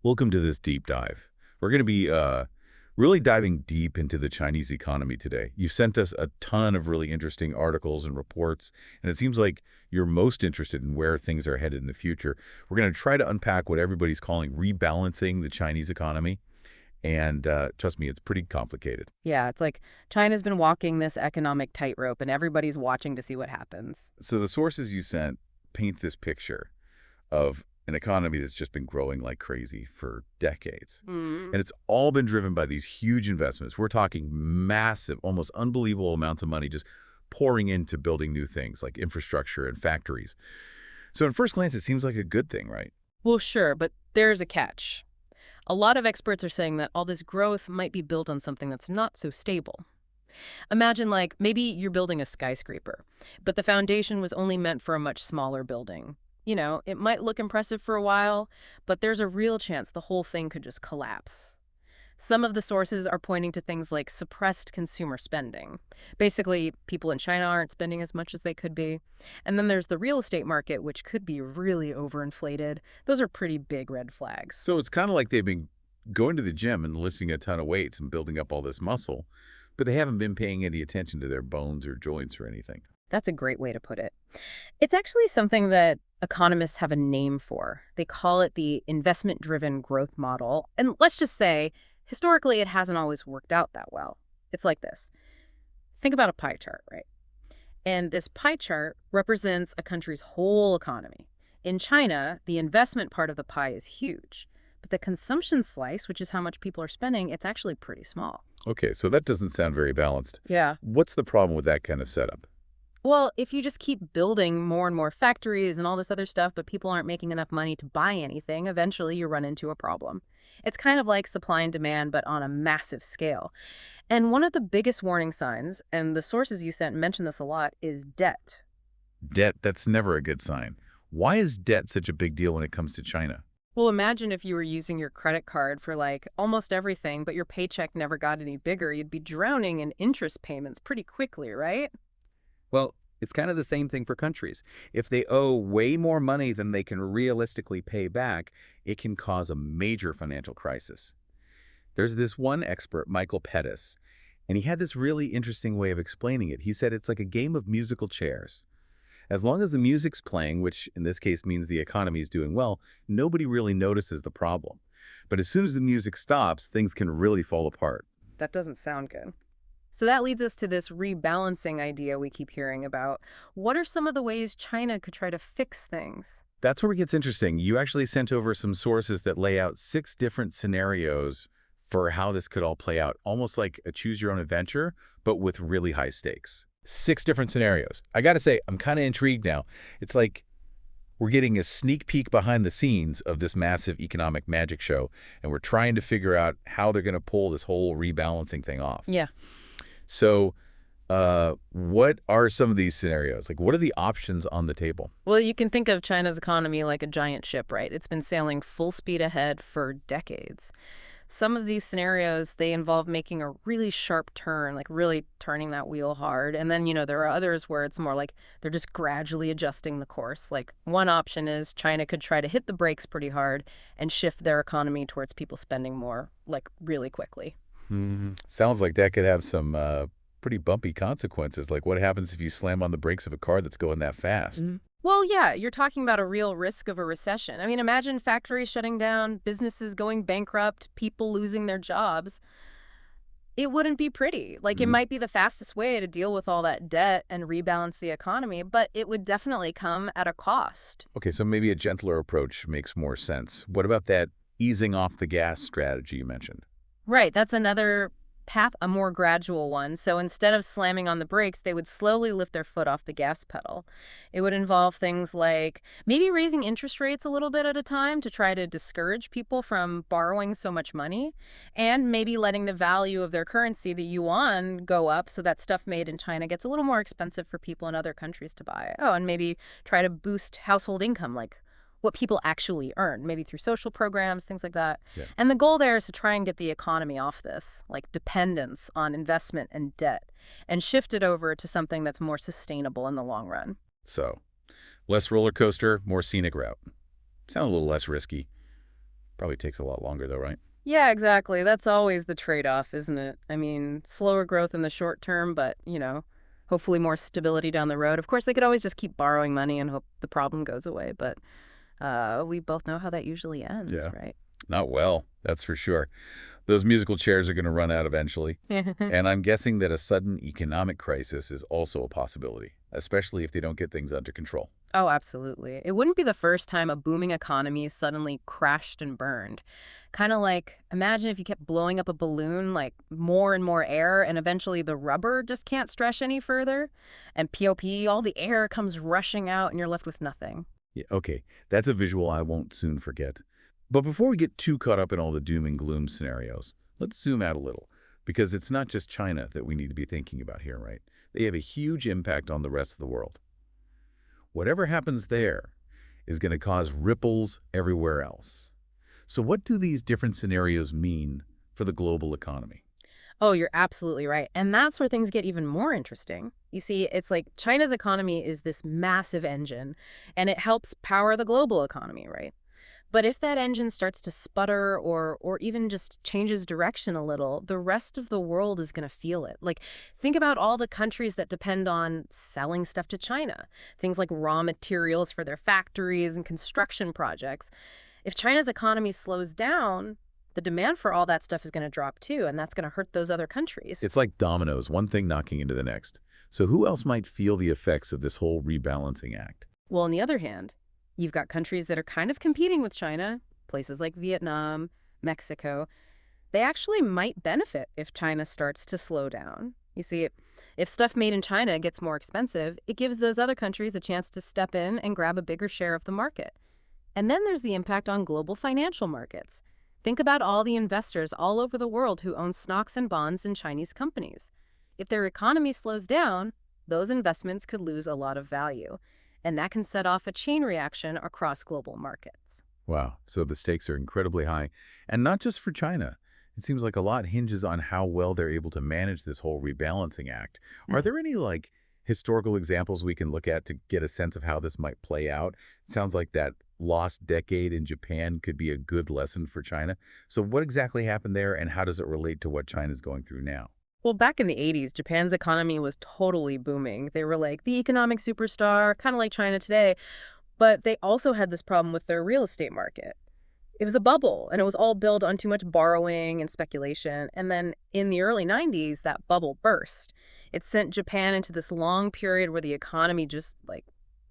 Welcome to this deep dive. We're going to be really diving deep into the Chinese economy today. You've sent us a ton of really interesting articles and reports, and it seems like you're most interested in where things are headed in the future. We're going to try to unpack what everybody's calling rebalancing the Chinese economy, and trust me, it's pretty complicated. Yeah, it's like China's been walking this economic tightrope and everybody's watching to see what happens. So the sources you sent paint this picture of an economy that's just been growing like crazy for decades. Mm. And it's all been driven by these huge investments. We're talking massive, almost unbelievable amounts of money just pouring into building new things like infrastructure and factories. So at first glance, it seems like a good thing, right? Well, sure, but there's a catch. A lot of experts are saying that all this growth might be built on something that's not so stable. Imagine, like, maybe you're building a skyscraper, but the foundation was only meant for a much smaller building. It might look impressive for a while, but there's a real chance the whole thing could just collapse. Some of the sources are pointing to things like suppressed consumer spending. Basically, people in China aren't spending as much as they could be. And then there's the real estate market, which could be really overinflated. Those are pretty big red flags. So it's kind of like they've been going to the gym and lifting a ton of weights and building up all this muscle, but they haven't been paying any attention to their bones or joints or anything. That's a great way to put it. It's actually something that economists have a name for. They call it the investment-driven growth model. And let's just say, historically, it hasn't always worked out that well. It's like this. Think about a pie chart, right? And this pie chart represents a country's whole economy. In China, the investment part of the pie is huge. But the consumption slice, which is how much people are spending, it's actually pretty small. Okay, so that doesn't sound very balanced. Yeah. What's the problem with that kind of setup? Well, if you just keep building more and more factories and all this other stuff, but people aren't making enough money to buy anything, eventually you run into a problem. It's kind of like supply and demand, but on a massive scale. And one of the biggest warning signs, and the sources you sent mention this a lot, is debt. Debt, that's never a good sign. Why is debt such a big deal when it comes to China? Well, imagine if you were using your credit card for like almost everything, but your paycheck never got any bigger. You'd be drowning in interest payments pretty quickly, right? Well, it's kind of the same thing for countries. If they owe way more money than they can realistically pay back, it can cause a major financial crisis. There's this one expert, Michael Pettis, and he had this really interesting way of explaining it. He said it's like a game of musical chairs. As long as the music's playing, which in this case means the economy is doing well, nobody really notices the problem. But as soon as the music stops, things can really fall apart. That doesn't sound good. So that leads us to this rebalancing idea we keep hearing about. What are some of the ways China could try to fix things? That's where it gets interesting. You actually sent over some sources that lay out 6 different scenarios for how this could all play out, almost like a choose-your-own-adventure, but with really high stakes. 6 different scenarios. I got to say, I'm kind of intrigued now. It's like we're getting a sneak peek behind the scenes of this massive economic magic show, and we're trying to figure out how they're going to pull this whole rebalancing thing off. Yeah. So what are some of these scenarios? Like, what are the options on the table? Well, you can think of China's economy like a giant ship, right? It's been sailing full speed ahead for decades. Some of these scenarios, they involve making a really sharp turn, like really turning that wheel hard. And then, there are others where it's more like they're just gradually adjusting the course. Like one option is China could try to hit the brakes pretty hard and shift their economy towards people spending more, like really quickly. Sounds like that could have some pretty bumpy consequences. Like what happens if you slam on the brakes of a car that's going that fast? Well, yeah, you're talking about a real risk of a recession. I mean, imagine factories shutting down, businesses going bankrupt, people losing their jobs. It wouldn't be pretty. Like, it might be the fastest way to deal with all that debt and rebalance the economy, but it would definitely come at a cost. Okay, so maybe a gentler approach makes more sense. What about that easing off the gas strategy you mentioned? Right, that's another path, a more gradual one. So instead of slamming on the brakes, they would slowly lift their foot off the gas pedal. It would involve things like maybe raising interest rates a little bit at a time to try to discourage people from borrowing so much money, and maybe letting the value of their currency, the yuan, go up so that stuff made in China gets a little more expensive for people in other countries to buy. Oh, and maybe try to boost household income, like what people actually earn, maybe through social programs, things like that. Yeah. And the goal there is to try and get the economy off this, like dependence on investment and debt, and shift it over to something that's more sustainable in the long run. So, less roller coaster, more scenic route. Sounds a little less risky. Probably takes a lot longer though, right? Yeah, exactly. That's always the trade-off, isn't it? I mean, slower growth in the short term, but, hopefully more stability down the road. Of course, they could always just keep borrowing money and hope the problem goes away, but we both know how that usually ends, Yeah. right? Not well, that's for sure. Those musical chairs are going to run out eventually. And I'm guessing that a sudden economic crisis is also a possibility, especially if they don't get things under control. Oh, absolutely. It wouldn't be the first time a booming economy suddenly crashed and burned. Kind of like, imagine if you kept blowing up a balloon, like more and more air, and eventually the rubber just can't stretch any further. And POP, all the air comes rushing out and you're left with nothing. Yeah, okay, that's a visual I won't soon forget. But before we get too caught up in all the doom and gloom scenarios, let's zoom out a little, because it's not just China that we need to be thinking about here, right? They have a huge impact on the rest of the world. Whatever happens there is going to cause ripples everywhere else. So what do these different scenarios mean for the global economy? Oh, you're absolutely right. And that's where things get even more interesting. You see, it's like China's economy is this massive engine, and it helps power the global economy, right? But if that engine starts to sputter or even just changes direction a little, the rest of the world is going to feel it. Like, think about all the countries that depend on selling stuff to China, things like raw materials for their factories and construction projects. If China's economy slows down, the demand for all that stuff is going to drop too, and that's going to hurt those other countries. It's like dominoes, one thing knocking into the next. So who else might feel the effects of this whole rebalancing act? Well, on the other hand, you've got countries that are kind of competing with China, places like Vietnam, Mexico. They actually might benefit if China starts to slow down. You see, if stuff made in China gets more expensive, it gives those other countries a chance to step in and grab a bigger share of the market. And then there's the impact on global financial markets. Think about all the investors all over the world who own stocks and bonds in Chinese companies. If their economy slows down, those investments could lose a lot of value. And that can set off a chain reaction across global markets. Wow, so the stakes are incredibly high. And not just for China. It seems like a lot hinges on how well they're able to manage this whole rebalancing act. Are there any, historical examples we can look at to get a sense of how this might play out? It sounds like that lost decade in Japan could be a good lesson for China. So what exactly happened there, and how does it relate to what China's going through now? Well, back in the 80s, Japan's economy was totally booming. They were like the economic superstar, kind of like China today. But they also had this problem with their real estate market. It was a bubble, and it was all built on too much borrowing and speculation. And then in the early 90s, that bubble burst. It sent Japan into this long period where the economy just,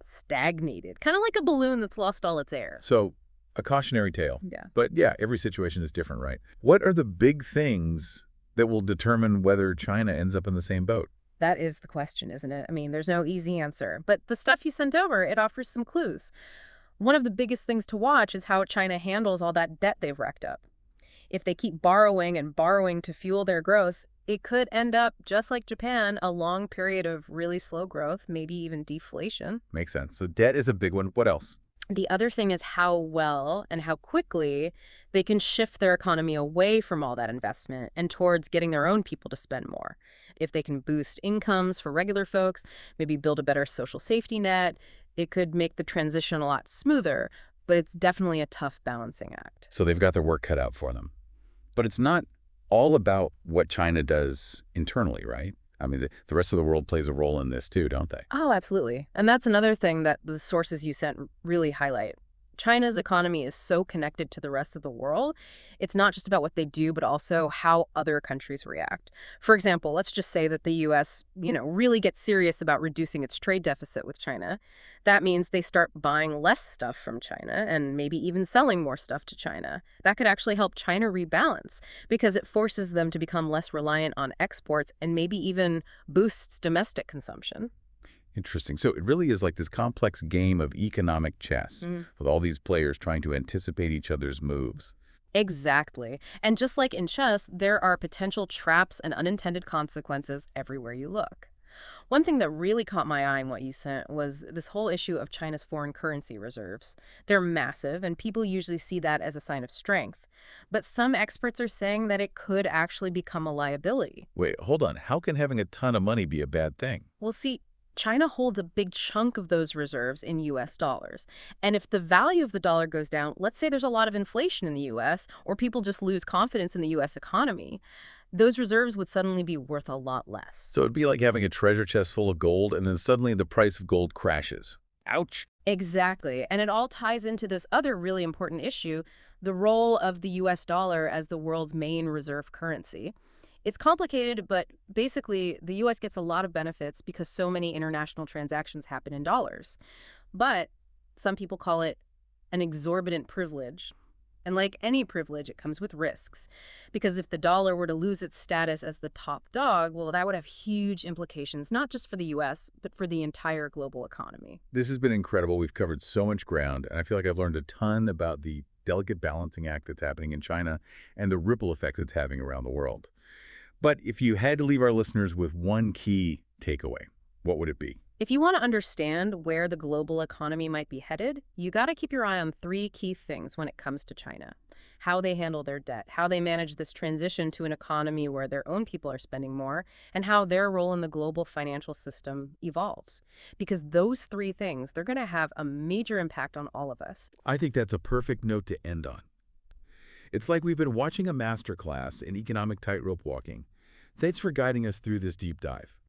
stagnated, kind of like a balloon that's lost all its air. So a cautionary tale. Yeah. But yeah, every situation is different, right? What are the big things that will determine whether China ends up in the same boat? That is the question, isn't it? I mean, there's no easy answer. But the stuff you sent over, it offers some clues. One of the biggest things to watch is how China handles all that debt they've racked up. If they keep borrowing and borrowing to fuel their growth, it could end up, just like Japan, a long period of really slow growth, maybe even deflation. Makes sense. So debt is a big one. What else? The other thing is how well and how quickly they can shift their economy away from all that investment and towards getting their own people to spend more. If they can boost incomes for regular folks, maybe build a better social safety net, it could make the transition a lot smoother, but it's definitely a tough balancing act. So they've got their work cut out for them. But it's not all about what China does internally, right? I mean, the rest of the world plays a role in this too, don't they? Oh, absolutely. And that's another thing that the sources you sent really highlight. China's economy is so connected to the rest of the world. It's not just about what they do, but also how other countries react. For example, let's just say that the U.S., really gets serious about reducing its trade deficit with China. That means they start buying less stuff from China and maybe even selling more stuff to China. That could actually help China rebalance because it forces them to become less reliant on exports and maybe even boosts domestic consumption. Interesting. So it really is like this complex game of economic chess with all these players trying to anticipate each other's moves. Exactly. And just like in chess, there are potential traps and unintended consequences everywhere you look. One thing that really caught my eye in what you sent was this whole issue of China's foreign currency reserves. They're massive, and people usually see that as a sign of strength. But some experts are saying that it could actually become a liability. Wait, hold on. How can having a ton of money be a bad thing? Well, see, China holds a big chunk of those reserves in US dollars. And if the value of the dollar goes down, let's say there's a lot of inflation in the US, or people just lose confidence in the US economy, those reserves would suddenly be worth a lot less. So it'd be like having a treasure chest full of gold, and then suddenly the price of gold crashes. Ouch. Exactly. And it all ties into this other really important issue, the role of the US dollar as the world's main reserve currency. It's complicated, but basically, the US gets a lot of benefits because so many international transactions happen in dollars. But some people call it an exorbitant privilege. And like any privilege, it comes with risks. Because if the dollar were to lose its status as the top dog, well, that would have huge implications, not just for the US, but for the entire global economy. This has been incredible. We've covered so much ground, and I feel like I've learned a ton about the delicate balancing act that's happening in China and the ripple effects it's having around the world. But if you had to leave our listeners with one key takeaway, what would it be? If you want to understand where the global economy might be headed, you got to keep your eye on three key things when it comes to China. How they handle their debt, how they manage this transition to an economy where their own people are spending more, and how their role in the global financial system evolves. Because those three things, they're going to have a major impact on all of us. I think that's a perfect note to end on. It's like we've been watching a masterclass in economic tightrope walking. Thanks for guiding us through this deep dive.